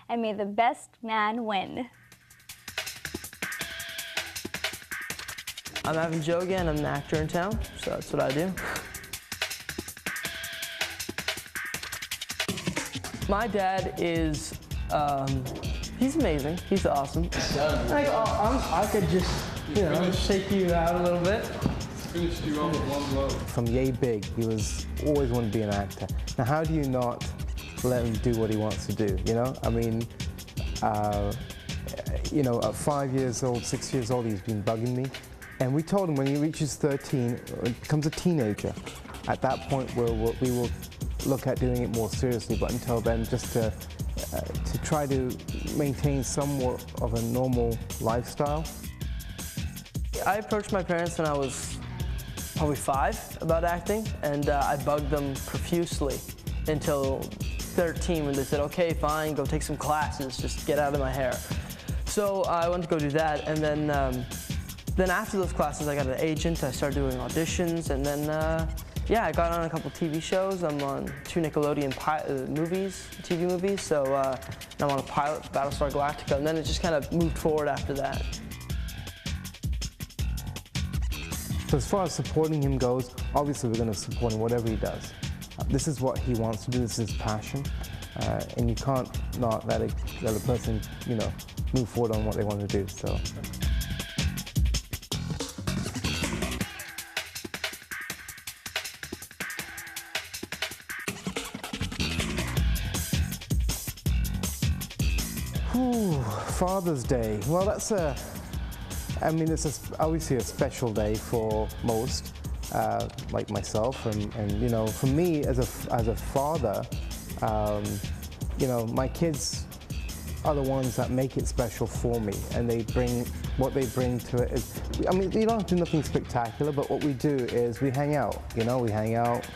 and may the best man win. I'm Avan Jogia, and I'm an actor in town, so that's what I do. My dad is, he's amazing. He's awesome. I could just, shake you out a little bit. Finished you off with one blow. From yay big, he was always wanted to be an actor. Now, how do you not let him do what he wants to do, you know? I mean, at 5 years old, 6 years old, he's been bugging me. And we told him when he reaches 13, becomes a teenager, at that point we will look at doing it more seriously. But until then, just to try to maintain somewhat of a normal lifestyle. I approached my parents when I was probably 5 about acting, and I bugged them profusely until 13 when they said, okay, fine, go take some classes, just get out of my hair. So I went to go do that, and then after those classes I got an agent, I started doing auditions, and then I got on a couple TV shows. I'm on 2 Nickelodeon TV movies, so I'm on a pilot for Battlestar Galactica, and then it just kind of moved forward after that. So as far as supporting him goes, obviously we're going to support him whatever he does. This is what he wants to do, this is his passion, and you can't not let a person, move forward on what they want to do. So. Father's Day. Well, that's it's obviously a special day for most, like myself, and for me as a father, my kids are the ones that make it special for me, and what they bring to it is, you don't have to do nothing spectacular, but what we do is we hang out, we hang out,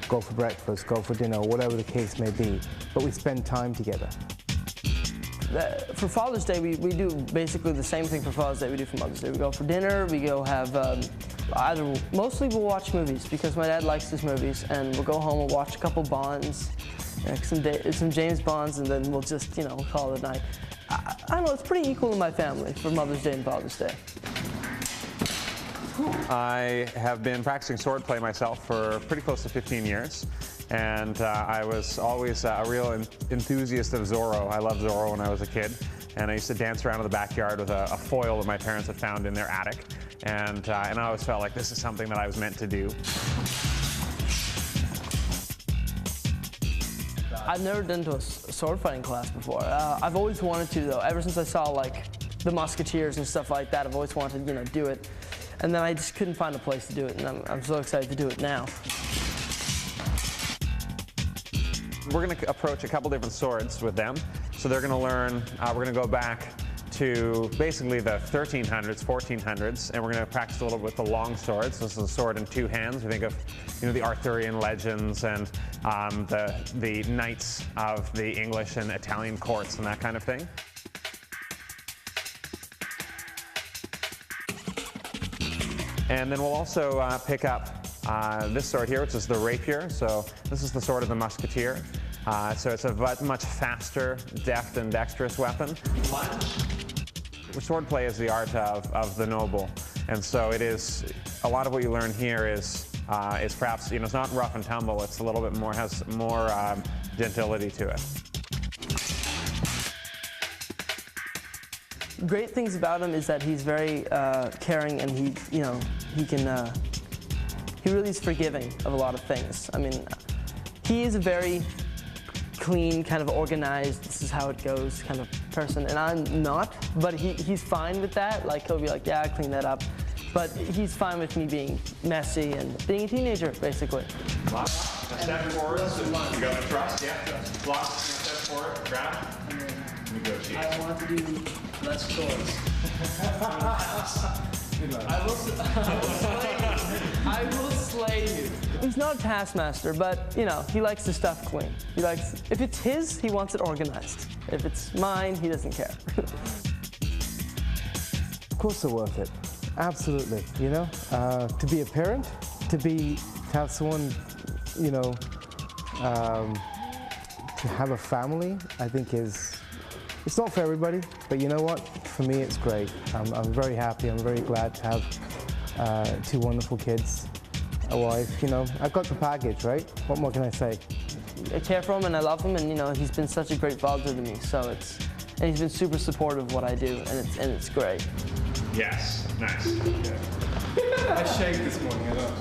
go for breakfast, go for dinner, whatever the case may be, but we spend time together. For Father's Day, we do basically the same thing for Father's Day we do for Mother's Day. We go for dinner, we go have, mostly we'll watch movies because my dad likes his movies, and we'll go home and watch a couple Bonds, some James Bonds, and then we'll just, call it a night. I don't know, it's pretty equal in my family for Mother's Day and Father's Day. I have been practicing swordplay myself for pretty close to 15 years. And I was always a real enthusiast of Zorro. I loved Zorro when I was a kid. And I used to dance around in the backyard with a foil that my parents had found in their attic. And I always felt like this is something that I was meant to do. I've never been to a sword fighting class before. I've always wanted to, though. Ever since I saw, the Musketeers and stuff like that, I've always wanted to, do it. And then I just couldn't find a place to do it, and I'm so excited to do it now. We're going to approach a couple different swords with them. So they're going to learn, we're going to go back to basically the 1300s, 1400s, and we're going to practice a little with the long swords. This is a sword in 2 hands. We think of, the Arthurian legends and the knights of the English and Italian courts and that kind of thing. And then we'll also pick up this sword here, which is the rapier. So this is the sword of the musketeer. So it's a much faster, deft, and dexterous weapon. Swordplay is the art of the noble, and so it is. A lot of what you learn here is perhaps it's not rough and tumble. It's a little bit more, has more gentility to it. Great things about him is that he's very caring, and he really is forgiving of a lot of things. He is a very clean, kind of organized, this is how it goes kind of person, and I'm not, but he's fine with that. He'll be like, yeah, clean that up. But he's fine with me being messy and being a teenager, basically. Block, step forward, so you got the thrust, yeah. Block, step forward, grab, negotiate. I want to do less chores. I will slay you. He's not a taskmaster, but he likes his stuff clean. If it's his, he wants it organized. If it's mine, he doesn't care. Of course they're worth it. Absolutely. To be a parent, to have someone, to have a family, I think is It's not for everybody, but you know what? For me, it's great. I'm very happy. I'm very glad to have 2 wonderful kids, a wife. You know, I've got the package, right? What more can I say? I care for him and I love him, and you know, he's been such a great father to me. So and he's been super supportive of what I do, and it's great. Yes, nice. I shaved this morning, I know.